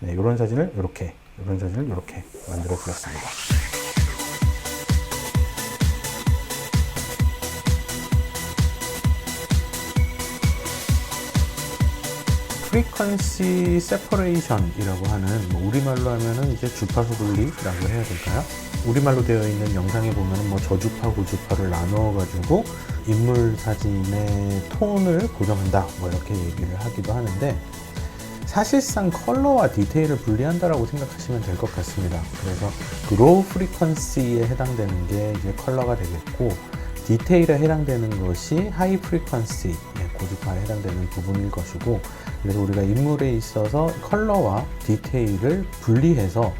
네, 이런 사진을 이렇게, 이런 사진을 이렇게 만들어 보았습니다. 프리퀀시 세퍼레이션이라고 하는, 우리말로 하면은 이제 주파수 분리라고 해야 될까요? 우리말로 되어 있는 영상에 보면은 저주파, 고주파를 나누어 가지고 인물 사진의 톤을 고정한다, 이렇게 얘기를 하기도 하는데, 사실상 컬러와 디테일을 분리한다라고 생각하시면 될 것 같습니다. 그래서 그 로우 프리퀀시에 해당되는 게 이제 컬러가 되겠고, 디테일에 해당되는 것이 하이 프리퀀시, 고주파에 해당되는 부분일 것이고, 그래서 우리가 인물에 있어서 컬러와 디테일을 분리해서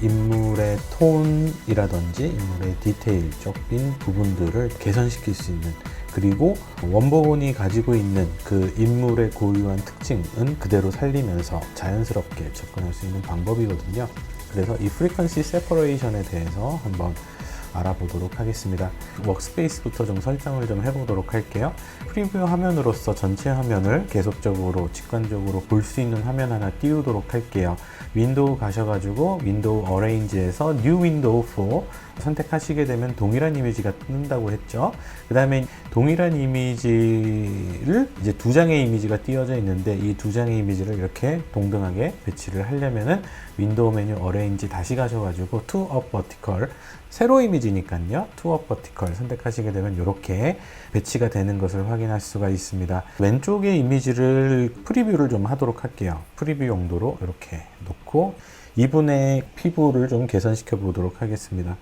인물의 톤이라든지 인물의 디테일적인 부분들을 개선시킬 수 있는, 그리고 원본이 가지고 있는 그 인물의 고유한 특징은 그대로 살리면서 자연스럽게 접근할 수 있는 방법이거든요. 그래서 이 프리퀀시 세퍼레이션에 대해서 한번 알아보도록 하겠습니다. 워크스페이스부터 좀 설정을 좀 해보도록 할게요. 프리뷰 화면으로서 전체 화면을 계속적으로 직관적으로 볼 수 있는 화면 하나 띄우도록 할게요. 윈도우 가셔가지고 윈도우 어레인지에서 뉴 윈도우 4 선택하시게 되면 동일한 이미지가 뜬다고 했죠. 그 다음에 동일한 이미지를 이제 두 장의 이미지가 띄어져 있는데, 이 두 장의 이미지를 이렇게 동등하게 배치를 하려면은 윈도우 메뉴 어레인지 다시 가셔가지고 to up vertical, 세로 이미지니까요, to up vertical 선택하시게 되면 이렇게 배치가 되는 것을 확인할 수가 있습니다. 왼쪽의 이미지를 프리뷰를 좀 하도록 할게요. 프리뷰 용도로 이렇게 놓고 이분의 피부를 좀 개선시켜 보도록 하겠습니다.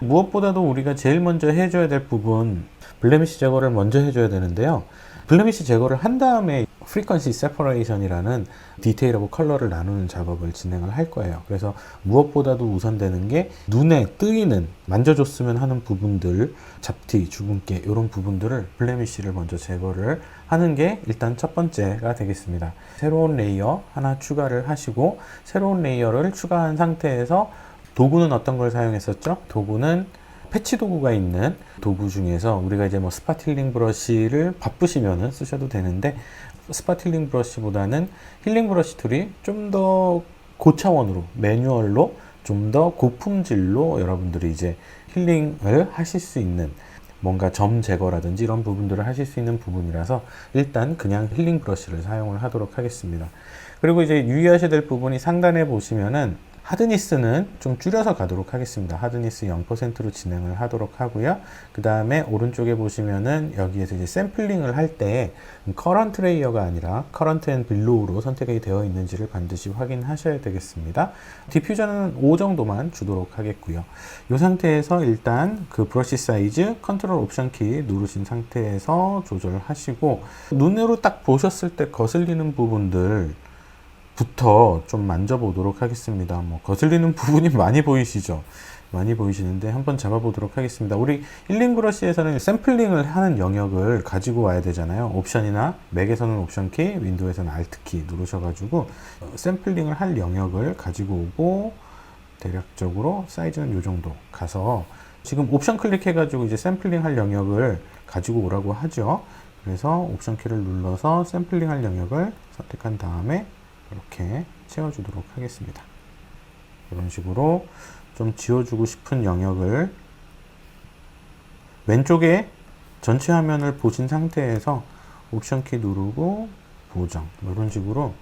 무엇보다도 우리가 제일 먼저 해줘야 될 부분, 블레미쉬 제거를 먼저 해줘야 되는데요. 블레미쉬 제거를 한 다음에 프리퀀시 세퍼레이션이라는 디테일하고 컬러를 나누는 작업을 진행을 할 거예요. 그래서 무엇보다도 우선되는 게 눈에 뜨이는, 만져줬으면 하는 부분들, 잡티, 주근깨 이런 부분들을 블레미쉬를 먼저 제거를 하는 게 일단 첫 번째가 되겠습니다. 새로운 레이어 하나 추가를 하시고, 새로운 레이어를 추가한 상태에서 도구는 어떤 걸 사용했었죠? 도구는 패치 도구가 있는 도구 중에서 우리가 이제 스파틸링 브러쉬를 바쁘시면은 쓰셔도 되는데, 스파틸링 브러쉬보다는 힐링 브러쉬 툴이 좀 더 고차원으로, 매뉴얼로 좀 더 고품질로 여러분들이 이제 힐링을 하실 수 있는, 뭔가 점 제거라든지 이런 부분들을 하실 수 있는 부분이라서 일단 그냥 힐링 브러쉬를 사용을 하도록 하겠습니다. 그리고 이제 유의하셔야 될 부분이 상단에 보시면은 하드니스는 좀 줄여서 가도록 하겠습니다. 하드니스 0%로 진행을 하도록 하고요. 그 다음에 오른쪽에 보시면은 여기에서 이제 샘플링을 할 때 커런트 레이어가 아니라 커런트 앤 빌로우로 선택이 되어 있는지를 반드시 확인하셔야 되겠습니다. 디퓨저는 5 정도만 주도록 하겠고요. 이 상태에서 일단 그 브러쉬 사이즈 컨트롤 옵션 키 누르신 상태에서 조절하시고, 눈으로 딱 보셨을 때 거슬리는 부분들 부터 좀 만져보도록 하겠습니다. 거슬리는 부분이 많이 보이시죠? 많이 보이시는데 한번 잡아보도록 하겠습니다. 우리 힐링 브러쉬에서는 샘플링을 하는 영역을 가지고 와야 되잖아요. 옵션이나 맥에서는 옵션 키, 윈도우에서는 알트 키 누르셔가지고 샘플링을 할 영역을 가지고 오고, 대략적으로 사이즈는 이 정도 가서 지금 옵션 클릭해가지고 이제 샘플링 할 영역을 가지고 오라고 하죠. 그래서 옵션 키를 눌러서 샘플링 할 영역을 선택한 다음에 이렇게 채워주도록 하겠습니다. 이런 식으로 좀 지워주고 싶은 영역을 왼쪽에 전체 화면을 보신 상태에서 옵션 키 누르고 보정, 이런 식으로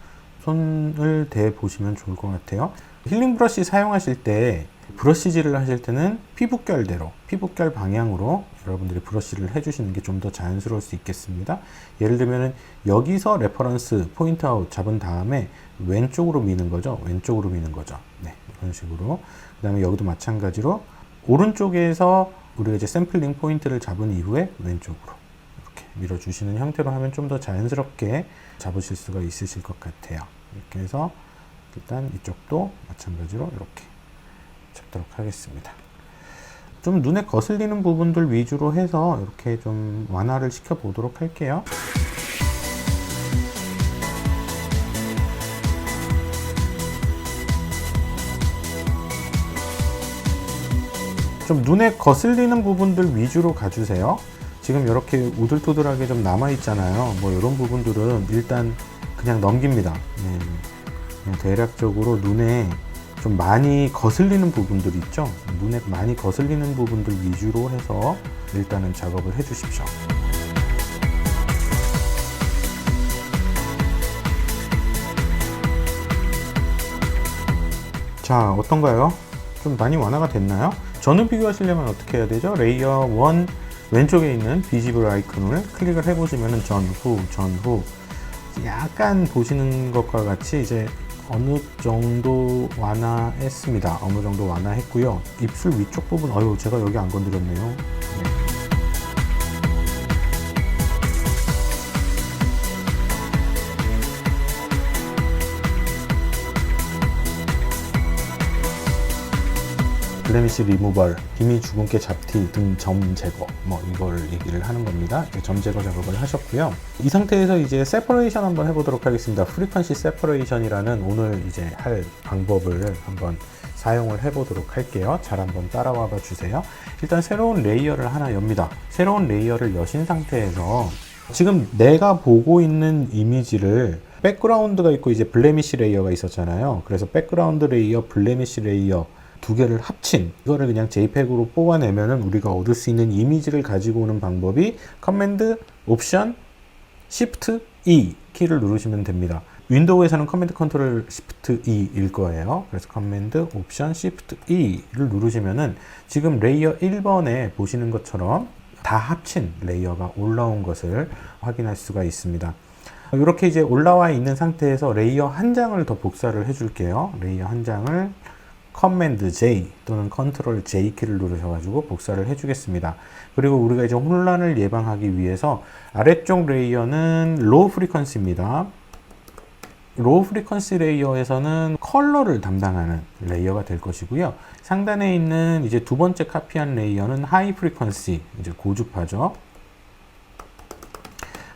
손을 대 보시면 좋을 것 같아요. 힐링 브러쉬 사용하실 때, 브러쉬질을 하실 때는 피부결대로, 피부결 방향으로 여러분들이 브러쉬를 해주시는 게 좀 더 자연스러울 수 있겠습니다. 예를 들면 여기서 레퍼런스 포인트 아웃 잡은 다음에 왼쪽으로 미는 거죠. 왼쪽으로 미는 거죠. 네, 이런 식으로. 그 다음에 여기도 마찬가지로 오른쪽에서 우리가 이제 샘플링 포인트를 잡은 이후에 왼쪽으로 이렇게 밀어주시는 형태로 하면 좀 더 자연스럽게 잡으실 수가 있으실 것 같아요. 이렇게 해서 일단 이쪽도 마찬가지로 이렇게 잡도록 하겠습니다. 좀 눈에 거슬리는 부분들 위주로 해서 이렇게 좀 완화를 시켜 보도록 할게요. 좀 눈에 거슬리는 부분들 위주로 가주세요. 지금 이렇게 우들투들하게 좀 남아 있잖아요. 이런 부분들은 일단 그냥 넘깁니다. 대략적으로 눈에 좀 많이 거슬리는 부분들 있죠. 눈에 많이 거슬리는 부분들 위주로 해서 일단은 작업을 해 주십시오. 자, 어떤가요? 좀 많이 완화가 됐나요? 전후 비교하시려면 어떻게 해야 되죠? 레이어 1 왼쪽에 있는 비지블 아이콘을 클릭을 해보시면 전후 약간 보시는 것과 같이 이제 어느 정도 완화했습니다. 어느 정도 완화했고요. 입술 위쪽 부분, 제가 여기 안 건드렸네요. 네. 블레미시 리무벌, 기미 주근깨 잡티 등 점 제거, 이걸 얘기를 하는 겁니다. 점 제거 작업을 하셨고요. 이 상태에서 이제 세퍼레이션 한번 해보도록 하겠습니다. 프리퀀시 세퍼레이션이라는 오늘 이제 할 방법을 한번 사용을 해보도록 할게요. 잘 한번 따라와 봐 주세요. 일단 새로운 레이어를 하나 엽니다. 새로운 레이어를 여신 상태에서 지금 내가 보고 있는 이미지를 백그라운드가 있고 이제 블레미시 레이어가 있었잖아요. 그래서 백그라운드 레이어, 블레미시 레이어 두 개를 합친 이거를 그냥 JPEG으로 뽑아내면은 우리가 얻을 수 있는 이미지를 가지고 오는 방법이 커맨드 옵션 Shift E 키를 누르시면 됩니다. 윈도우에서는 커맨드 컨트롤 Shift E일 거예요. 그래서 커맨드 옵션 Shift E를 누르시면은 지금 레이어 1번에 보시는 것처럼 다 합친 레이어가 올라온 것을 확인할 수가 있습니다. 이렇게 이제 올라와 있는 상태에서 레이어 한 장을 더 복사를 해 줄게요. 레이어 한 장을 커맨드 J 또는 컨트롤 J 키를 누르셔가지고 복사를 해주겠습니다. 그리고 우리가 이제 혼란을 예방하기 위해서 아래쪽 레이어는 로우 프리퀀시입니다. 로우 프리퀀시 레이어에서는 컬러를 담당하는 레이어가 될 것이고요. 상단에 있는 이제 두 번째 카피한 레이어는 하이 프리퀀시, 이제 고주파죠.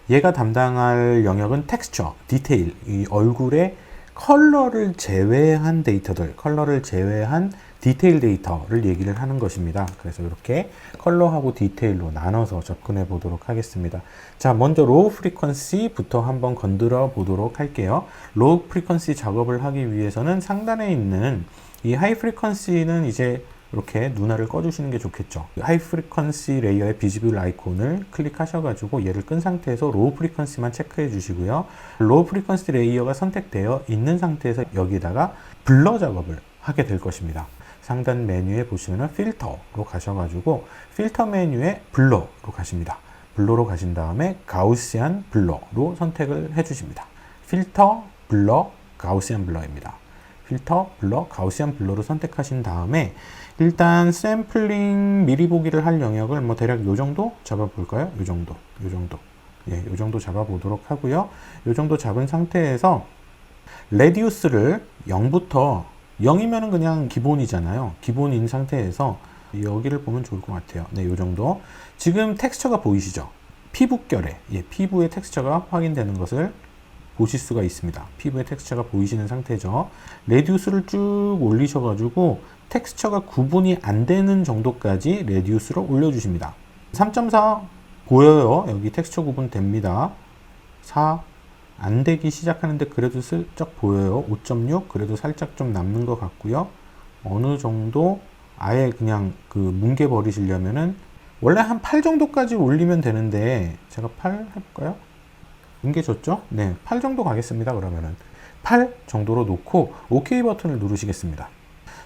얘가 담당할 영역은 텍스처, 디테일, 이 얼굴의 컬러를 제외한 데이터들, 컬러를 제외한 디테일 데이터를 얘기를 하는 것입니다. 그래서 이렇게 컬러하고 디테일로 나눠서 접근해 보도록 하겠습니다. 자, 먼저 로우 프리퀀시부터 한번 건드려 보도록 할게요. 로우 프리퀀시 작업을 하기 위해서는 상단에 있는 이 하이 프리퀀시는 이제 이렇게 눈알을 꺼주시는 게 좋겠죠. 하이 프리퀀시 레이어의 비지블 아이콘을 클릭하셔가지고 얘를 끈 상태에서 로우 프리퀀시만 체크해 주시고요. 로우 프리퀀시 레이어가 선택되어 있는 상태에서 여기다가 블러 작업을 하게 될 것입니다. 상단 메뉴에 보시면 필터로 가셔가지고 필터 메뉴에 블러로 가십니다. 블러로 가신 다음에 가우시안 블러로 선택을 해주십니다. 필터, 블러, 가우시안 블러입니다. 필터, 블러, 가우시안 블러로 선택하신 다음에 일단 샘플링 미리 보기를 할 영역을 대략 요 정도 잡아볼까요? 요 정도. 예, 요 정도 잡아보도록 하고요. 요 정도 잡은 상태에서 레디우스를 0부터 0이면은 그냥 기본이잖아요. 기본인 상태에서 여기를 보면 좋을 것 같아요. 네, 요 정도. 지금 텍스처가 보이시죠? 피부결에, 피부의 텍스처가 확인되는 것을 보실 수가 있습니다. 피부의 텍스처가 보이시는 상태죠. 레디우스를 쭉 올리셔가지고 텍스처가 구분이 안 되는 정도까지 레디우스를 올려주십니다. 3.4 보여요. 여기 텍스처 구분 됩니다. 4 안 되기 시작하는데 그래도 슬쩍 보여요. 5.6 그래도 살짝 좀 남는 것 같고요. 어느 정도 아예 그냥 뭉개 버리시려면은 원래 한 8 정도까지 올리면 되는데 제가 8 해볼까요? 뭉개졌죠? 네, 8 정도 가겠습니다. 그러면은 8 정도로 놓고 OK 버튼을 누르시겠습니다.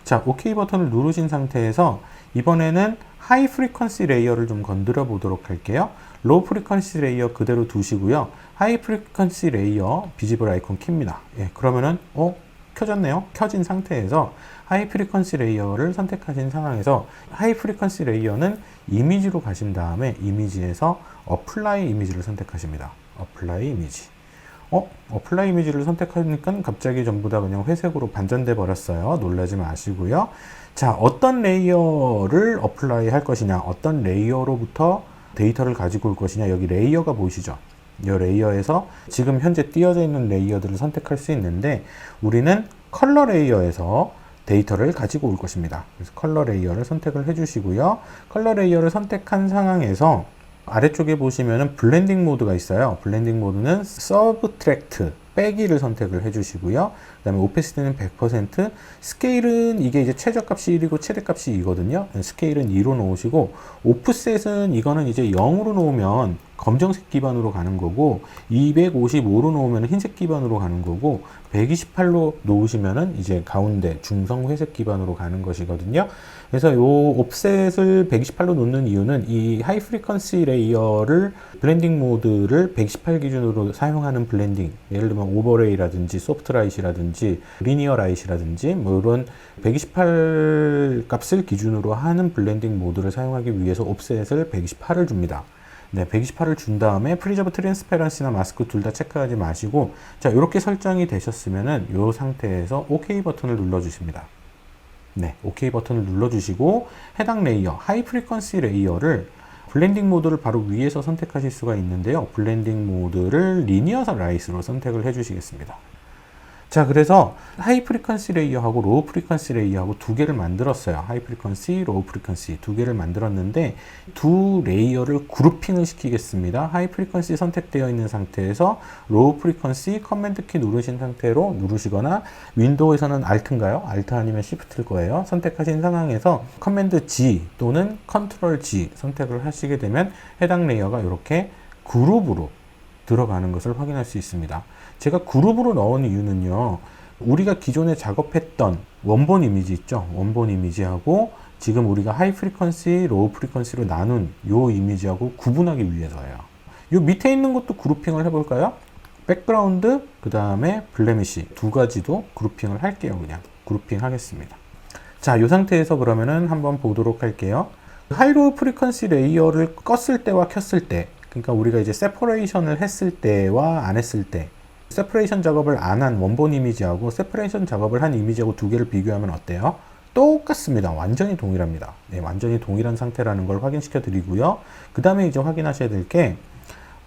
자, OK 버튼을 누르신 상태에서 이번에는 하이 프리퀀시 레이어를 좀 건드려 보도록 할게요. 로우 프리퀀시 레이어 그대로 두시고요. 하이 프리퀀시 레이어 비지블 아이콘 킵니다. 예, 그러면은 켜졌네요. 켜진 상태에서 하이 프리퀀시 레이어를 선택하신 상황에서 하이 프리퀀시 레이어는 이미지로 가신 다음에 이미지에서 어플라이 이미지를 선택하십니다. 어플라이 이미지. 어플라이 이미지를 선택하니까 갑자기 전부 다 그냥 회색으로 반전돼 버렸어요. 놀라지 마시고요. 자, 어떤 레이어를 어플라이 할 것이냐, 어떤 레이어로부터 데이터를 가지고 올 것이냐, 여기 레이어가 보이시죠? 이 레이어에서 지금 현재 띄어져 있는 레이어들을 선택할 수 있는데 우리는 컬러 레이어에서 데이터를 가지고 올 것입니다. 그래서 컬러 레이어를 선택을 해주시고요. 컬러 레이어를 선택한 상황에서 아래쪽에 보시면은 블렌딩 모드가 있어요. 블렌딩 모드는 서브트랙트 빼기를 선택을 해주시고요. 그 다음에 오페시티는 100%, 스케일은 이게 이제 최저값이 1이고 최대값이 2거든요. 스케일은 2로 놓으시고, 오프셋은 이거는 이제 0으로 놓으면 검정색 기반으로 가는 거고, 255로 놓으면 흰색 기반으로 가는 거고, 128로 놓으시면은 이제 가운데 중성 회색 기반으로 가는 것이거든요. 그래서 요 옵셋을 128로 놓는 이유는 이 하이 프리퀀시 레이어를 블렌딩 모드를 128 기준으로 사용하는 블렌딩, 예를 들면 오버레이라든지 소프트 라이트라든지 리니어 라이트라든지 뭐 이런 128 값을 기준으로 하는 블렌딩 모드를 사용하기 위해서 옵셋을 128을 줍니다. 네, 128을 준 다음에 프리저브 트랜스페런시나 마스크 둘 다 체크하지 마시고, 자, 이렇게 설정이 되셨으면은 이 상태에서 OK 버튼을 눌러 주십니다. 네, OK 버튼을 눌러 주시고 해당 레이어, 하이 프리퀀시 레이어를 블렌딩 모드를 바로 위에서 선택하실 수가 있는데요. 블렌딩 모드를 리니어 라이트로 선택을 해 주시겠습니다. 자, 그래서 하이 프리퀀시 레이어하고 로우 프리퀀시 레이어하고 두 개를 만들었어요. 하이 프리퀀시, 로우 프리퀀시 두 개를 만들었는데 두 레이어를 그룹핑을 시키겠습니다. 하이 프리퀀시 선택되어 있는 상태에서 로우 프리퀀시 커맨드 키 누르신 상태로 누르시거나, 윈도우에서는 Alt인가요? Alt 아니면 Shift일 거예요. 선택하신 상황에서 커맨드 G 또는 컨트롤 G 선택을 하시게 되면 해당 레이어가 이렇게 그룹으로 들어가는 것을 확인할 수 있습니다. 제가 그룹으로 넣은 이유는요, 우리가 기존에 작업했던 원본 이미지 있죠? 원본 이미지하고 지금 우리가 하이 프리퀀시, 로우 프리퀀시로 나눈 요 이미지하고 구분하기 위해서예요. 요 밑에 있는 것도 그룹핑을 해볼까요? 백그라운드, 그 다음에 블레미시 두 가지도 그룹핑을 할게요. 그냥 그룹핑 하겠습니다. 자, 요 상태에서 그러면은 한번 보도록 할게요. 하이 로우 프리퀀시 레이어를 껐을 때와 켰을 때, 그러니까 우리가 이제 세퍼레이션을 했을 때와 안 했을 때, 세퍼레이션 작업을 안 한 원본 이미지하고 세퍼레이션 작업을 한 이미지하고 두 개를 비교하면 어때요? 똑같습니다. 완전히 동일합니다. 네, 완전히 동일한 상태라는 걸 확인시켜 드리고요. 그 다음에 이제 확인하셔야 될 게,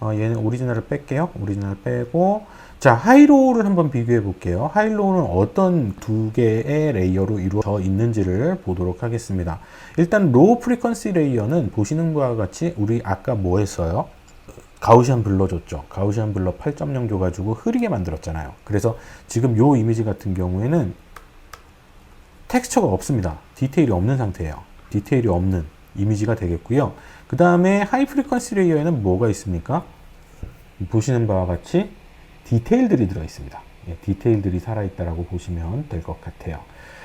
얘는 오리지널을 뺄게요. 오리지널 빼고, 자, 하이로우를 한번 비교해 볼게요. 하이로우는 어떤 두 개의 레이어로 이루어져 있는지를 보도록 하겠습니다. 일단 로우 프리퀀시 레이어는 보시는 바와 같이 우리 아까 뭐 했어요? 가우시안 블러 줬죠. 가우시안 블러 8.0 줘가지고 흐리게 만들었잖아요. 그래서 지금 요 이미지 같은 경우에는 텍스처가 없습니다. 디테일이 없는 상태예요. 디테일이 없는 이미지가 되겠고요. 그 다음에 하이 프리퀀시 레이어에는 뭐가 있습니까? 보시는 바와 같이 디테일들이 들어 있습니다. 예, 디테일들이 살아있다라고 보시면 될 것 같아요.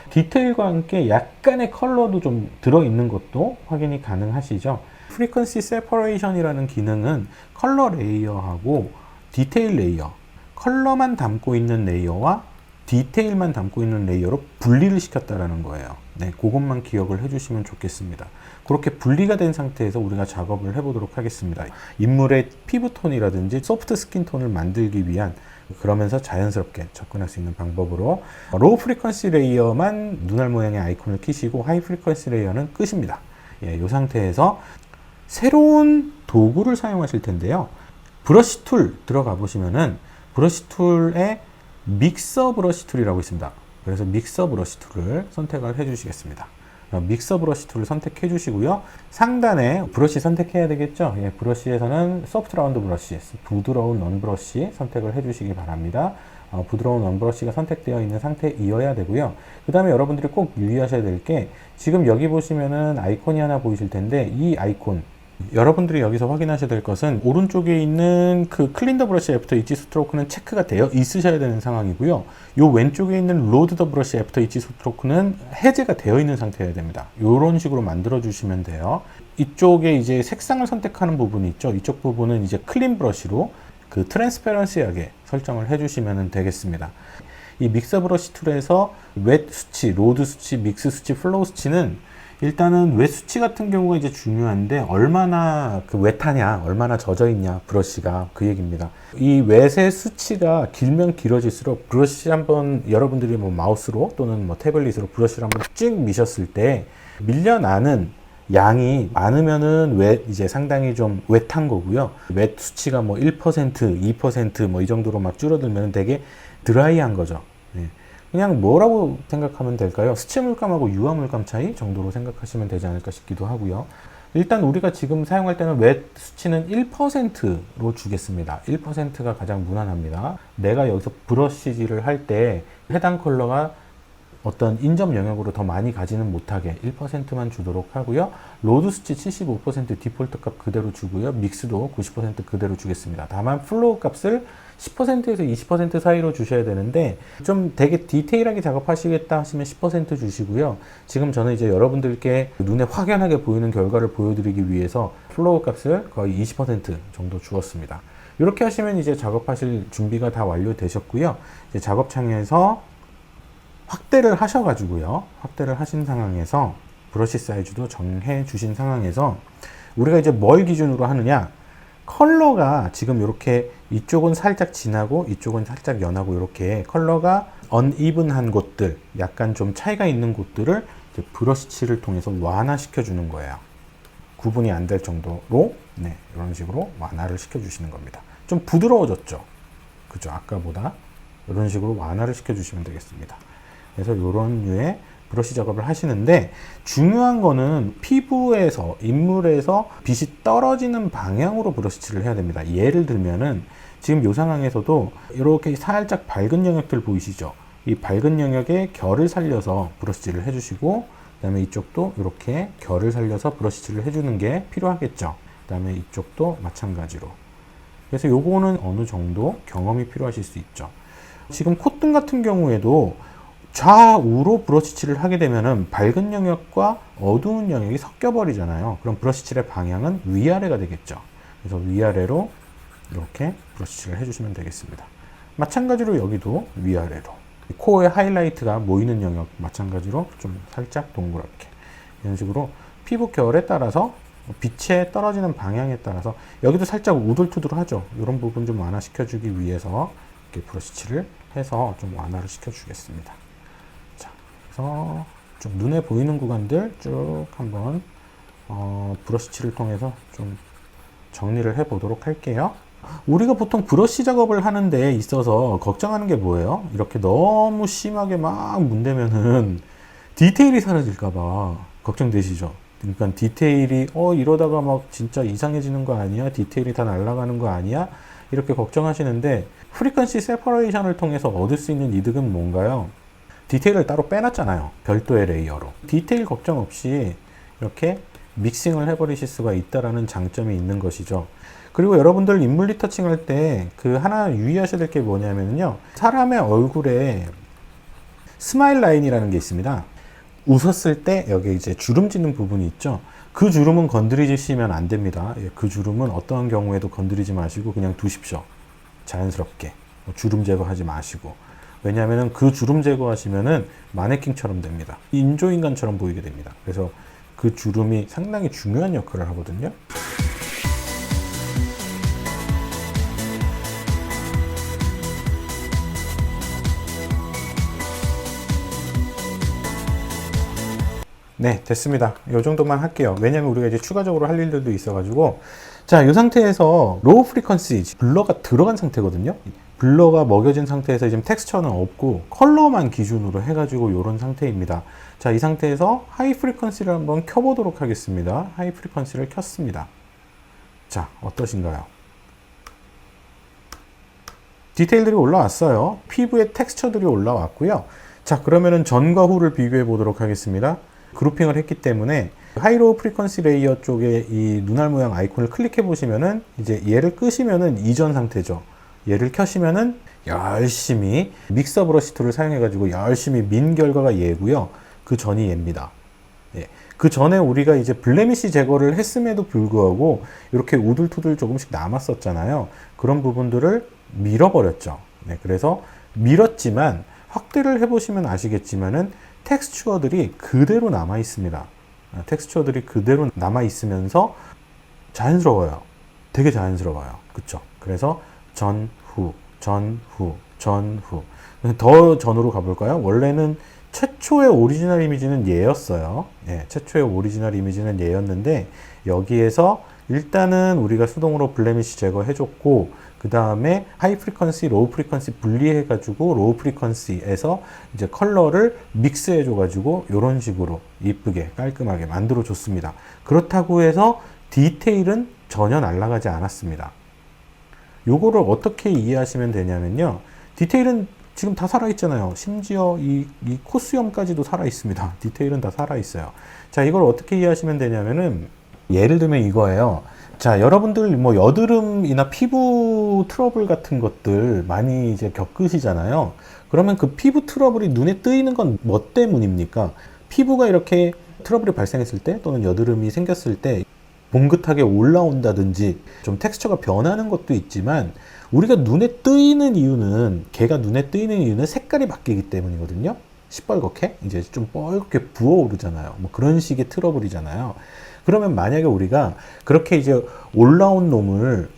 디테일과 함께 약간의 컬러도 좀 들어있는 것도 확인이 가능하시죠. 프리퀀시 세퍼레이션이라는 기능은 컬러 레이어하고 디테일 레이어, 컬러만 담고 있는 레이어와 디테일만 담고 있는 레이어로 분리를 시켰다라는 거예요. 네, 그것만 기억을 해주시면 좋겠습니다. 그렇게 분리가 된 상태에서 우리가 작업을 해보도록 하겠습니다. 인물의 피부톤이라든지 소프트 스킨톤을 만들기 위한, 그러면서 자연스럽게 접근할 수 있는 방법으로 로우 프리퀀시 레이어만 눈알 모양의 아이콘을 키시고 하이 프리퀀시 레이어는 끄십니다. 예, 이 상태에서 새로운 도구를 사용하실 텐데요. 브러쉬 툴 들어가 보시면은 브러쉬 툴에 믹서 브러쉬 툴이라고 있습니다. 그래서 믹서 브러쉬 툴을 선택을 해 주시겠습니다. 믹서 브러쉬 툴을 선택해 주시고요. 상단에 브러쉬 선택해야 되겠죠. 예, 브러쉬에서는 소프트 라운드 브러쉬, 부드러운 넌 브러쉬 선택을 해 주시기 바랍니다. 부드러운 넌 브러쉬가 선택되어 있는 상태이어야 되고요. 그 다음에 여러분들이 꼭 유의하셔야 될 게, 지금 여기 보시면은 아이콘이 하나 보이실 텐데, 이 아이콘, 여러분들이 여기서 확인하셔야 될 것은 오른쪽에 있는 그 클린 더 브러쉬 애프터 이치 스트로크는 체크가 되어 있으셔야 되는 상황이고요. 요 왼쪽에 있는 로드 더 브러쉬 애프터 이치 스트로크는 해제가 되어 있는 상태여야 됩니다. 요런 식으로 만들어 주시면 돼요. 이쪽에 이제 색상을 선택하는 부분이 있죠. 이쪽 부분은 이제 클린 브러쉬로 그 트랜스페런시하게 설정을 해 주시면 되겠습니다. 이 믹서 브러쉬 툴에서 웻 수치, 로드 수치, 믹스 수치, 플로우 수치는 일단은 웻 수치 같은 경우가 이제 중요한데, 얼마나 그 웻하냐, 얼마나 젖어 있냐 브러쉬가, 그 얘기입니다. 이 웻의 수치가 길면 길어질수록 브러쉬 한번 여러분들이 뭐 마우스로 또는 뭐 태블릿으로 브러쉬를 한번 쭉 미셨을 때 밀려나는 양이 많으면은 이제 상당히 좀 웻한 거고요. 웻 수치가 뭐 1%, 2% 뭐 이 정도로 막 줄어들면 되게 드라이한 거죠. 네. 그냥 뭐라고 생각하면 될까요? 수치물감하고 유화물감 차이 정도로 생각하시면 되지 않을까 싶기도 하고요. 일단 우리가 지금 사용할 때는 웻 수치는 1%로 주겠습니다. 1%가 가장 무난합니다. 내가 여기서 브러쉬질을 할 때 해당 컬러가 어떤 인접 영역으로 더 많이 가지는 못하게 1%만 주도록 하고요. 로드 수치 75% 디폴트 값 그대로 주고요. 믹스도 90% 그대로 주겠습니다. 다만 플로우 값을 10%에서 20% 사이로 주셔야 되는데 좀 되게 디테일하게 작업하시겠다 하시면 10% 주시고요. 지금 저는 이제 여러분들께 눈에 확연하게 보이는 결과를 보여드리기 위해서 플로우 값을 거의 20% 정도 주었습니다. 이렇게 하시면 이제 작업하실 준비가 다 완료되셨고요. 이제 작업창에서 확대를 하셔가지고요. 확대를 하신 상황에서 브러쉬 사이즈도 정해 주신 상황에서 우리가 이제 뭘 기준으로 하느냐, 컬러가 지금 이렇게 이쪽은 살짝 진하고 이쪽은 살짝 연하고 이렇게 컬러가 언이븐한 곳들, 약간 좀 차이가 있는 곳들을 이제 브러쉬 칠을 통해서 완화시켜 주는 거예요. 구분이 안 될 정도로 이런 식으로 완화를 시켜 주시는 겁니다. 좀 부드러워졌죠, 그죠? 아까보다 이런 식으로 완화를 시켜 주시면 되겠습니다. 그래서 이런 류의 브러쉬 작업을 하시는데, 중요한 거는 피부에서, 인물에서 빛이 떨어지는 방향으로 브러쉬칠을 해야 됩니다. 예를 들면은 지금 이 상황에서도 이렇게 살짝 밝은 영역들 보이시죠? 이 밝은 영역에 결을 살려서 브러쉬칠을 해주시고, 그 다음에 이쪽도 이렇게 결을 살려서 브러쉬칠을 해주는 게 필요하겠죠. 그 다음에 이쪽도 마찬가지로. 그래서 요거는 어느 정도 경험이 필요하실 수 있죠. 지금 콧등 같은 경우에도 좌우로 브러쉬칠을 하게 되면은 밝은 영역과 어두운 영역이 섞여 버리잖아요. 그럼 브러쉬칠의 방향은 위아래가 되겠죠. 그래서 위아래로 이렇게 브러쉬칠을 해주시면 되겠습니다. 마찬가지로 여기도 위아래로, 코어의 하이라이트가 모이는 영역 마찬가지로 좀 살짝 동그랗게, 이런 식으로 피부 결에 따라서 빛의 떨어지는 방향에 따라서 여기도 살짝 우둘투둘하죠. 이런 부분 좀 완화시켜주기 위해서 이렇게 브러쉬칠을 해서 좀 완화를 시켜주겠습니다. 그래서 좀 눈에 보이는 구간들 쭉 한번 브러쉬칠을 통해서 좀 정리를 해 보도록 할게요. 우리가 보통 브러쉬 작업을 하는 데 있어서 걱정하는 게 뭐예요? 이렇게 너무 심하게 막 문대면은 디테일이 사라질까 봐 걱정되시죠? 그러니까 디테일이 이러다가 막 진짜 이상해지는 거 아니야? 디테일이 다 날아가는 거 아니야? 이렇게 걱정하시는데, 프리퀀시 세퍼레이션을 통해서 얻을 수 있는 이득은 뭔가요? 디테일을 따로 빼놨잖아요. 별도의 레이어로. 디테일 걱정 없이 이렇게 믹싱을 해버리실 수가 있다라는 장점이 있는 것이죠. 그리고 여러분들 인물 리터칭 할 때 그 하나 유의하셔야 될 게 뭐냐면요, 사람의 얼굴에 스마일 라인이라는 게 있습니다. 웃었을 때 여기 이제 주름 짓는 부분이 있죠. 그 주름은 건드리시면 안 됩니다. 그 주름은 어떠한 경우에도 건드리지 마시고 그냥 두십시오. 자연스럽게. 주름 제거하지 마시고. 왜냐하면 그 주름 제거하시면은 마네킹처럼 됩니다. 인조인간처럼 보이게 됩니다. 그래서 그 주름이 상당히 중요한 역할을 하거든요. 네, 됐습니다. 이 정도만 할게요. 왜냐면 우리가 이제 추가적으로 할 일들도 있어가지고. 자, 이 상태에서 로우 프리퀀시 블러가 들어간 상태거든요. 블러가 먹여진 상태에서 지금 텍스처는 없고 컬러만 기준으로 해가지고 이런 상태입니다. 자, 이 상태에서 하이 프리퀀시를 한번 켜보도록 하겠습니다. 하이 프리퀀시를 켰습니다. 자, 어떠신가요? 디테일들이 올라왔어요. 피부의 텍스처들이 올라왔고요. 자, 그러면은 전과 후를 비교해 보도록 하겠습니다. 그룹핑을 했기 때문에 하이로우 프리퀀시 레이어 쪽에 이 눈알 모양 아이콘을 클릭해 보시면은 이제 얘를 끄시면은 이전 상태죠. 얘를 켜시면은 열심히 믹서 브러쉬 툴을 사용해 가지고 열심히 민 결과가 얘고요. 그 전이 얘입니다. 예. 그 전에 우리가 이제 블레미시 제거를 했음에도 불구하고 이렇게 우둘투둘 조금씩 남았었잖아요. 그런 부분들을 밀어버렸죠. 네. 그래서 밀었지만 확대를 해보시면 아시겠지만은 텍스처들이 그대로 남아 있습니다. 텍스처들이 그대로 남아 있으면서 자연스러워요. 되게 자연스러워요. 그쵸? 그래서 전, 후, 전, 후, 전, 후. 더 전으로 가볼까요? 원래는 최초의 오리지널 이미지는 얘였어요. 예, 최초의 오리지널 이미지는 얘였는데 여기에서 일단은 우리가 수동으로 블레미시 제거해줬고, 그 다음에 하이 프리퀀시, 로우 프리퀀시 분리해가지고 로우 프리퀀시에서 이제 컬러를 믹스해줘가지고 이런 식으로 이쁘게 깔끔하게 만들어줬습니다. 그렇다고 해서 디테일은 전혀 날아가지 않았습니다. 요거를 어떻게 이해하시면 되냐면요. 디테일은 지금 다 살아있잖아요. 심지어 이 코수염까지도 살아있습니다. 디테일은 다 살아있어요. 자, 이걸 어떻게 이해하시면 되냐면은, 예를 들면 이거예요. 자, 여러분들 뭐 여드름이나 피부 트러블 같은 것들 많이 이제 겪으시잖아요. 그러면 그 피부 트러블이 눈에 뜨이는 건 뭐 때문입니까? 피부가 이렇게 트러블이 발생했을 때 또는 여드름이 생겼을 때 봉긋하게 올라온다든지 좀 텍스처가 변하는 것도 있지만, 우리가 눈에 뜨이는 이유는, 걔가 눈에 뜨이는 이유는 색깔이 바뀌기 때문이거든요. 시뻘겋게 이제 좀 뻘겋게 부어오르잖아요. 뭐 그런 식의 트러블이잖아요. 그러면 만약에 우리가 그렇게 이제 올라온 놈을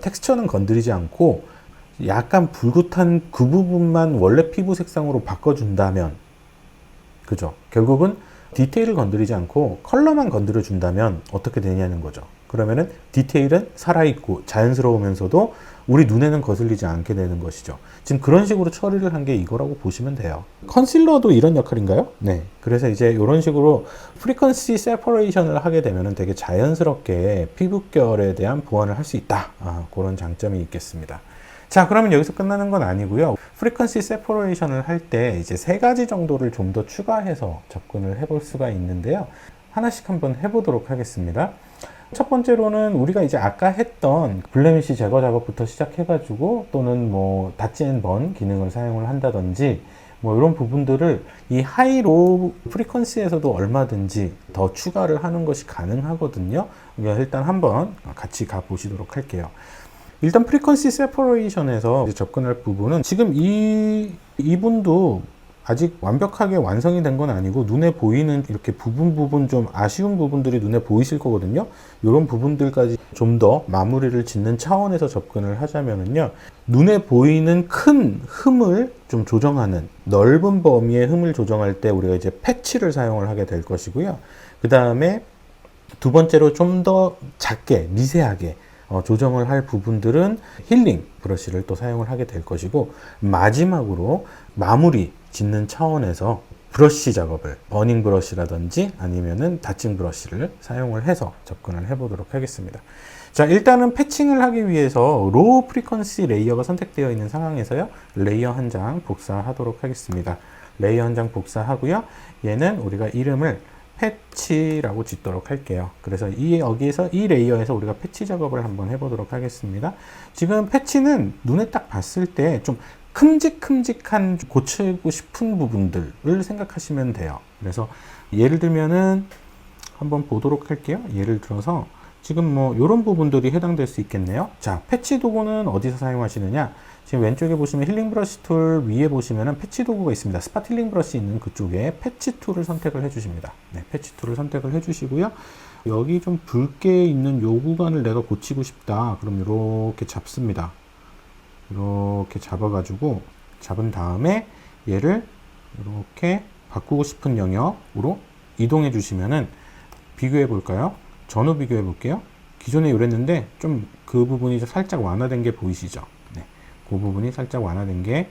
텍스처는 건드리지 않고 약간 붉은 그 부분만 원래 피부 색상으로 바꿔준다면, 그죠? 결국은 디테일을 건드리지 않고 컬러만 건드려 준다면 어떻게 되냐는 거죠. 그러면은 디테일은 살아있고 자연스러우면서도 우리 눈에는 거슬리지 않게 되는 것이죠. 지금 그런 식으로 처리를 한 게 이거라고 보시면 돼요. 컨실러도 이런 역할인가요? 네. 그래서 이제 이런 식으로 프리퀀시 세퍼레이션을 하게 되면은 되게 자연스럽게 피부결에 대한 보완을 할 수 있다. 그런 장점이 있겠습니다. 자, 그러면 여기서 끝나는 건 아니고요. 프리퀀시 세퍼레이션을 할 때 이제 3가지 정도를 좀 더 추가해서 접근을 해볼 수가 있는데요. 하나씩 한번 해보도록 하겠습니다. 첫 번째로는 우리가 이제 아까 했던 블레미쉬 제거 작업부터 시작해가지고, 또는 뭐 닷지 앤 번 기능을 사용을 한다든지 뭐 이런 부분들을 이 하이로우 프리퀀시에서도 얼마든지 더 추가를 하는 것이 가능하거든요. 그러니까 일단 한번 같이 가보시도록 할게요. 일단 프리퀀시 세퍼레이션에서 접근할 부분은, 지금 이분도 아직 완벽하게 완성이 된 건 아니고 눈에 보이는 이렇게 부분 좀 아쉬운 부분들이 눈에 보이실 거거든요. 이런 부분들까지 좀 더 마무리를 짓는 차원에서 접근을 하자면은요, 눈에 보이는 큰 흠을 좀 조정하는, 넓은 범위의 흠을 조정할 때 우리가 이제 패치를 사용을 하게 될 것이고요. 그 다음에 두 번째로 좀 더 작게 미세하게 조정을 할 부분들은 힐링 브러쉬를 또 사용을 하게 될 것이고, 마지막으로 마무리 짓는 차원에서 브러쉬 작업을, 버닝 브러쉬라든지 아니면은 닷징 브러쉬를 사용을 해서 접근을 해보도록 하겠습니다. 자, 일단은 패칭을 하기 위해서 로우 프리퀀시 레이어가 선택되어 있는 상황에서요, 레이어 한 장 복사하도록 하겠습니다. 레이어 한 장 복사하고요, 얘는 우리가 이름을 패치라고 짓도록 할게요. 그래서 여기에서 이 레이어에서 우리가 패치 작업을 한번 해보도록 하겠습니다. 지금 패치는 눈에 딱 봤을 때 좀 큼직큼직한 고치고 싶은 부분들을 생각하시면 돼요. 그래서 예를 들면은 한번 보도록 할게요. 예를 들어서 지금 뭐 이런 부분들이 해당될 수 있겠네요. 자, 패치 도구는 어디서 사용하시느냐? 지금 왼쪽에 보시면 힐링 브러쉬 툴 위에 보시면은 패치 도구가 있습니다. 스팟 힐링 브러쉬 있는 그쪽에 패치 툴을 선택을 해주십니다. 네, 패치 툴을 선택을 해주시고요. 여기 좀 붉게 있는 요 구간을 내가 고치고 싶다. 그럼 이렇게 잡습니다. 이렇게 잡아가지고 잡은 다음에 얘를 이렇게 바꾸고 싶은 영역으로 이동해 주시면은 비교해 볼까요? 전후 비교해 볼게요. 기존에 이랬는데 좀 그 부분이 살짝 완화된 게 보이시죠? 네, 그 부분이 살짝 완화된 게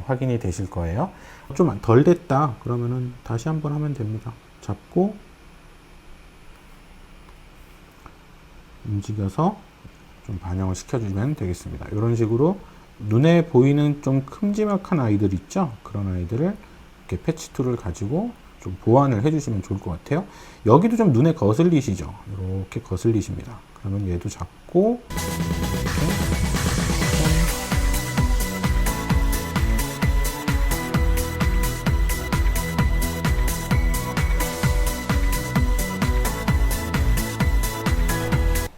확인이 되실 거예요. 좀 덜 됐다 그러면은 다시 한번 하면 됩니다. 잡고 움직여서 좀 반영을 시켜주면 되겠습니다. 이런 식으로 눈에 보이는 좀 큼지막한 아이들 있죠? 그런 아이들을 이렇게 패치 툴을 가지고 좀 보완을 해주시면 좋을 것 같아요. 여기도 좀 눈에 거슬리시죠? 이렇게 거슬리십니다. 그러면 얘도 잡고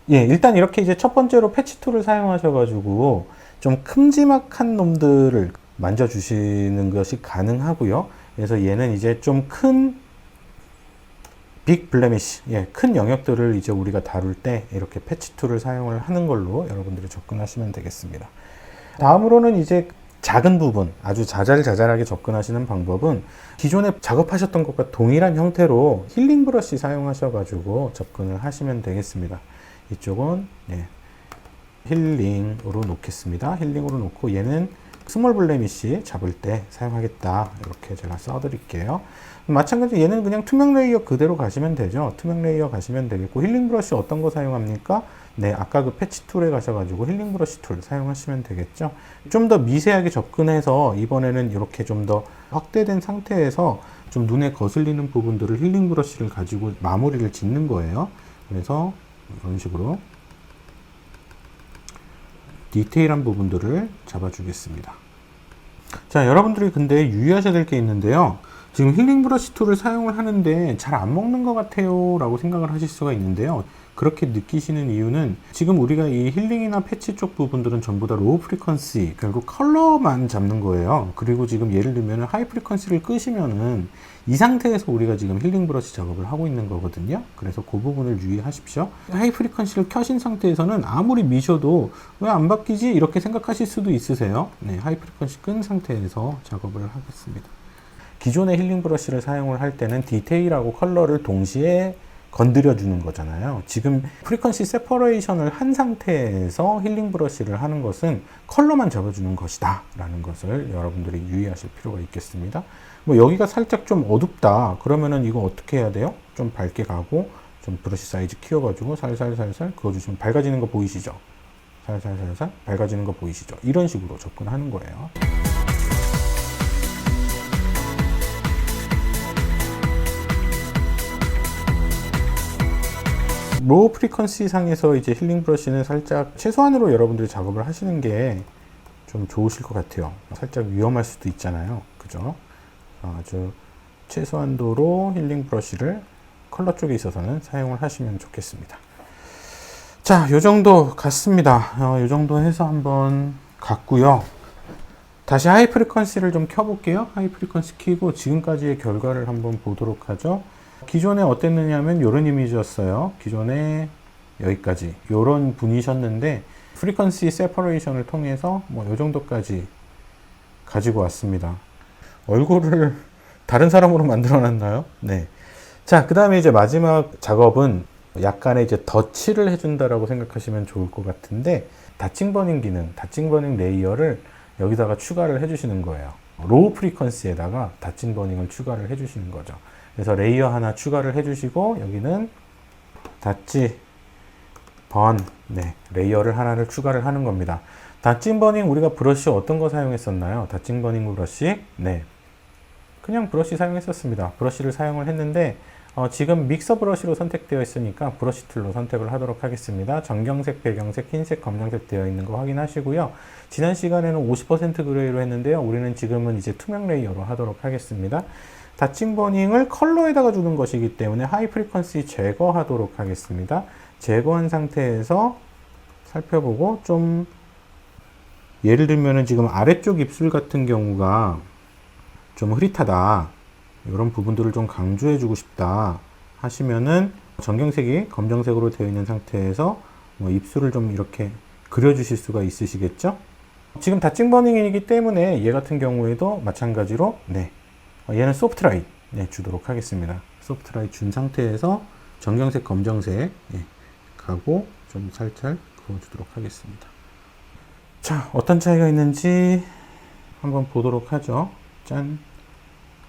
일단 이렇게 이제 첫 번째로 패치 툴을 사용하셔가지고 좀 큼지막한 놈들을 만져주시는 것이 가능하고요. 그래서 얘는 이제 좀 큰 빅 블레미쉬, 큰 영역들을 이제 우리가 다룰 때 이렇게 패치 툴을 사용을 하는 걸로 여러분들이 접근하시면 되겠습니다. 다음으로는 이제 작은 부분, 아주 자잘자잘하게 접근하시는 방법은 기존에 작업하셨던 것과 동일한 형태로 힐링 브러쉬 사용하셔가지고 접근을 하시면 되겠습니다. 이쪽은 힐링으로 놓겠습니다. 힐링으로 놓고 얘는 스몰 블레미쉬 잡을 때 사용하겠다. 이렇게 제가 써드릴게요. 마찬가지로 얘는 그냥 투명 레이어 그대로 가시면 되죠. 투명 레이어 가시면 되겠고, 힐링 브러쉬 어떤 거 사용합니까? 네, 아까 그 패치 툴에 가셔가지고 힐링 브러쉬 툴 사용하시면 되겠죠. 좀 더 미세하게 접근해서 이번에는 이렇게 좀 더 확대된 상태에서 좀 눈에 거슬리는 부분들을 힐링 브러쉬를 가지고 마무리를 짓는 거예요. 그래서 이런 식으로 디테일한 부분들을 잡아주겠습니다. 자, 여러분들이 근데 유의하셔야 될 게 있는데요. 지금 힐링 브러쉬 툴을 사용을 하는데 잘 안 먹는 것 같아요 라고 생각을 하실 수가 있는데요. 그렇게 느끼시는 이유는 지금 우리가 이 힐링이나 패치 쪽 부분들은 전부 다 로우 프리퀀시, 결국 컬러만 잡는 거예요. 그리고 지금 예를 들면 하이 프리퀀시를 끄시면은 이 상태에서 우리가 지금 힐링 브러쉬 작업을 하고 있는 거거든요. 그래서 그 부분을 유의하십시오. 하이 프리퀀시를 켜신 상태에서는 아무리 미셔도 왜 안 바뀌지? 이렇게 생각하실 수도 있으세요. 네, 하이 프리퀀시 끈 상태에서 작업을 하겠습니다. 기존의 힐링 브러쉬를 사용을 할 때는 디테일하고 컬러를 동시에 건드려 주는 거잖아요. 지금 프리퀀시 세퍼레이션을 한 상태에서 힐링 브러쉬를 하는 것은 컬러만 잡아주는 것이다 라는 것을 여러분들이 유의하실 필요가 있겠습니다. 뭐 여기가 살짝 좀 어둡다 그러면은 이거 어떻게 해야 돼요? 좀 밝게 가고 좀 브러쉬 사이즈 키워가지고 살살살살 그어주시면 밝아지는 거 보이시죠? 살살살살 밝아지는 거 보이시죠? 이런 식으로 접근하는 거예요. 로우 프리퀀시 상에서 이제 힐링 브러쉬는 살짝 최소한으로 여러분들이 작업을 하시는 게 좀 좋으실 것 같아요. 살짝 위험할 수도 있잖아요. 그죠? 아주 최소한도로 힐링 브러쉬를 컬러 쪽에 있어서는 사용을 하시면 좋겠습니다. 자, 요 정도 같습니다. 요 정도 해서 한번 갔고요. 다시 하이 프리퀀시를 좀 켜볼게요. 하이 프리퀀시 켜고 지금까지의 결과를 한번 보도록 하죠. 기존에 어땠느냐 하면 이런 이미지였어요. 기존에 여기까지 이런 분이셨는데 프리퀀시 세퍼레이션을 통해서 뭐 이 정도까지 가지고 왔습니다. 얼굴을 다른 사람으로 만들어 놨나요? 네. 자, 그 다음에 이제 마지막 작업은 약간의 이제 덧칠을 해준다라고 생각하시면 좋을 것 같은데, 닫칭 버닝 기능, 닫칭 버닝 레이어를 여기다가 추가를 해주시는 거예요. 로우 프리퀀시에다가 닫칭 버닝을 추가를 해주시는 거죠. 그래서 레이어 하나 추가를 해주시고, 여기는 닫지 번, 네, 레이어를 하나를 추가를 하는 겁니다. 닫칭 버닝 우리가 브러쉬 어떤 거 사용했었나요? 닫칭 버닝 브러쉬, 네, 그냥 브러쉬 사용했었습니다. 브러쉬를 사용을 했는데 지금 믹서 브러쉬로 선택되어 있으니까 브러쉬 툴로 선택을 하도록 하겠습니다. 정경색, 배경색, 흰색, 검정색 되어 있는 거 확인하시고요. 지난 시간에는 50% 그레이로 했는데요. 우리는 지금은 이제 투명 레이어로 하도록 하겠습니다. 닫칭 버닝을 컬러에다가 주는 것이기 때문에 하이 프리퀀시 제거하도록 하겠습니다. 제거한 상태에서 살펴보고 좀 예를 들면은 지금 아래쪽 입술 같은 경우가 좀 흐릿하다, 이런 부분들을 좀 강조해 주고 싶다 하시면은 정경색이 검정색으로 되어 있는 상태에서 뭐 입술을 좀 이렇게 그려 주실 수가 있으시겠죠. 지금 닫칭 버닝이기 때문에 얘 같은 경우에도 마찬가지로 네, 얘는 소프트 라이트 네, 주도록 하겠습니다. 소프트 라이트 준 상태에서 정경색, 검정색 예, 가고 좀 살짝 그어주도록 하겠습니다. 자, 어떤 차이가 있는지 한번 보도록 하죠. 짠,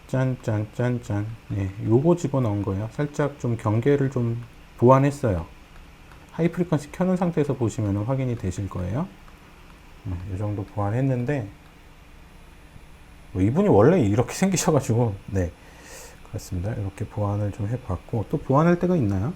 짠, 짠, 짠, 짠. 네, 요거 집어넣은 거예요. 살짝 좀 경계를 좀 보완했어요. 하이 프리퀀시 켜놓은 상태에서 보시면 확인이 되실 거예요. 이 정도 보완했는데, 뭐 이분이 원래 이렇게 생기셔가지고, 네, 그렇습니다. 이렇게 보완을 좀 해봤고, 또 보완할 때가 있나요?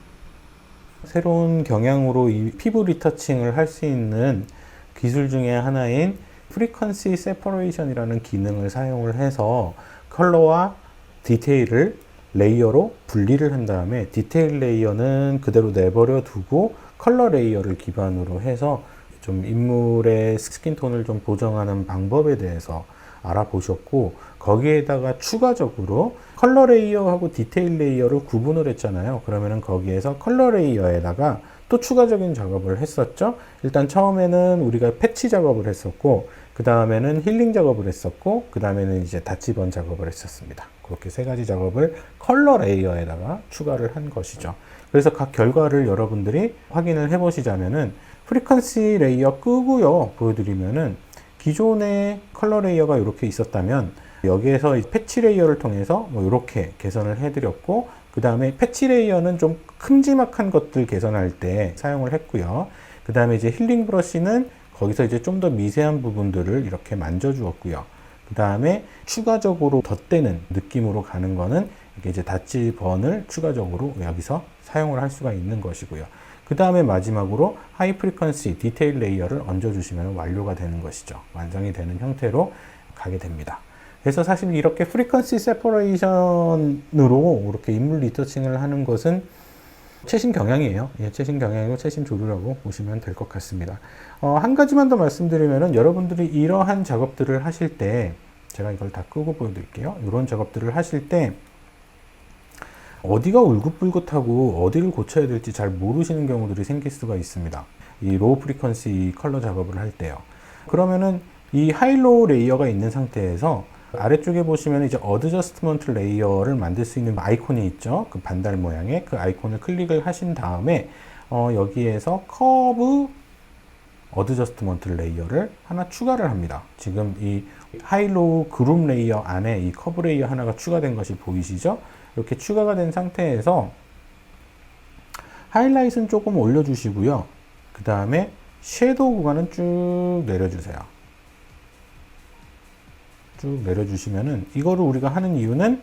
새로운 경향으로 이 피부 리터칭을 할 수 있는 기술 중에 하나인 프리퀀시 세퍼레이션이라는 기능을 사용을 해서 컬러와 디테일을 레이어로 분리를 한 다음에 디테일 레이어는 그대로 내버려 두고 컬러 레이어를 기반으로 해서 좀 인물의 스킨톤을 좀 보정하는 방법에 대해서 알아보셨고, 거기에다가 추가적으로 컬러 레이어하고 디테일 레이어를 구분을 했잖아요. 그러면은 거기에서 컬러 레이어에다가 또 추가적인 작업을 했었죠. 일단 처음에는 우리가 패치 작업을 했었고, 그 다음에는 힐링 작업을 했었고, 그 다음에는 이제 닷지번 작업을 했었습니다. 그렇게 세 가지 작업을 컬러 레이어에다가 추가를 한 것이죠. 그래서 각 결과를 여러분들이 확인을 해보시자면은 프리퀀시 레이어 끄고요 보여드리면은 기존의 컬러 레이어가 이렇게 있었다면 여기에서 패치 레이어를 통해서 뭐 이렇게 개선을 해드렸고, 그 다음에 패치 레이어는 좀 큼지막한 것들 개선할 때 사용을 했고요. 그 다음에 이제 힐링 브러쉬는 거기서 이제 좀 더 미세한 부분들을 이렇게 만져주었고요. 그 다음에 추가적으로 덧대는 느낌으로 가는 거는 이게 이제 닷지번을 추가적으로 여기서 사용을 할 수가 있는 것이고요. 그 다음에 마지막으로 하이 프리퀀시 디테일 레이어를 얹어주시면 완료가 되는 것이죠. 완성이 되는 형태로 가게 됩니다. 그래서 사실 이렇게 프리퀀시 세퍼레이션으로 이렇게 인물 리터칭을 하는 것은 최신 경향이에요. 예, 최신 경향이고 최신 조류라고 보시면 될 것 같습니다. 한 가지만 더 말씀드리면은 여러분들이 이러한 작업들을 하실 때, 제가 이걸 다 끄고 보여드릴게요. 이런 작업들을 하실 때 어디가 울긋불긋하고 어디를 고쳐야 될지 잘 모르시는 경우들이 생길 수가 있습니다. 이 로우 프리퀀시 컬러 작업을 할 때요. 그러면은 이 하이로우 레이어가 있는 상태에서 아래쪽에 보시면 이제 어드저스트먼트 레이어를 만들 수 있는 아이콘이 있죠. 그 반달 모양의 그 아이콘을 클릭을 하신 다음에 여기에서 커브 어드저스트먼트 레이어를 하나 추가를 합니다. 지금 이 하이로우 그룹 레이어 안에 이 커브 레이어 하나가 추가된 것이 보이시죠? 이렇게 추가가 된 상태에서 하이라이트는 조금 올려주시고요. 그 다음에 섀도우 구간은 쭉 내려주세요. 쭉 내려주시면은 이거를 우리가 하는 이유는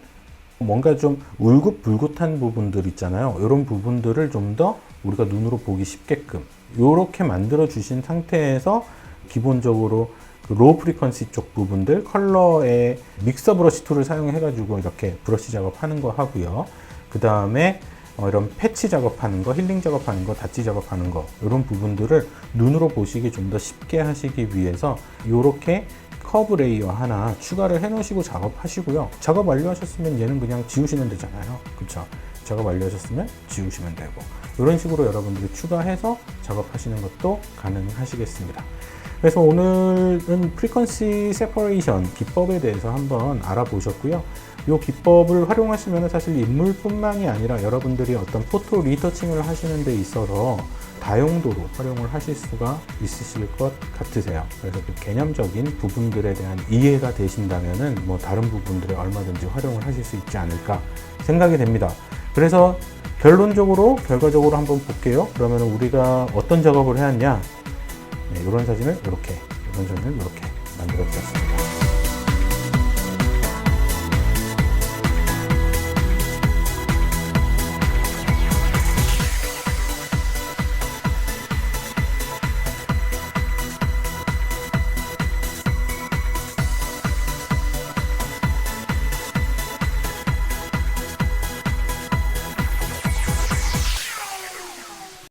뭔가 좀 울긋불긋한 부분들 있잖아요. 이런 부분들을 좀 더 우리가 눈으로 보기 쉽게끔 이렇게 만들어 주신 상태에서 기본적으로 그 로우 프리퀀시 쪽 부분들 컬러의 믹서 브러쉬 툴을 사용해 가지고 이렇게 브러쉬 작업하는 거 하고요. 그 다음에 이런 패치 작업하는 거, 힐링 작업하는 거, 닷지 작업하는 거, 이런 부분들을 눈으로 보시기 좀 더 쉽게 하시기 위해서 이렇게 커브 레이어 하나 추가를 해 놓으시고 작업하시고요. 작업 완료하셨으면 얘는 그냥 지우시면 되잖아요. 그쵸? 작업 완료하셨으면 지우시면 되고, 이런 식으로 여러분들이 추가해서 작업하시는 것도 가능하시겠습니다. 그래서 오늘은 프리퀀시 세퍼레이션 기법에 대해서 한번 알아보셨고요. 이 기법을 활용하시면 사실 인물뿐만이 아니라 여러분들이 어떤 포토 리터칭을 하시는 데 있어서 다용도로 활용을 하실 수가 있으실 것 같으세요. 그래서 그 개념적인 부분들에 대한 이해가 되신다면은 뭐 다른 부분들에 얼마든지 활용을 하실 수 있지 않을까 생각이 됩니다. 그래서 결론적으로 결과적으로 한번 볼게요. 그러면 우리가 어떤 작업을 해왔냐? 네, 이런 사진을 이렇게, 이런 사진을 이렇게 만들어 주셨습니다.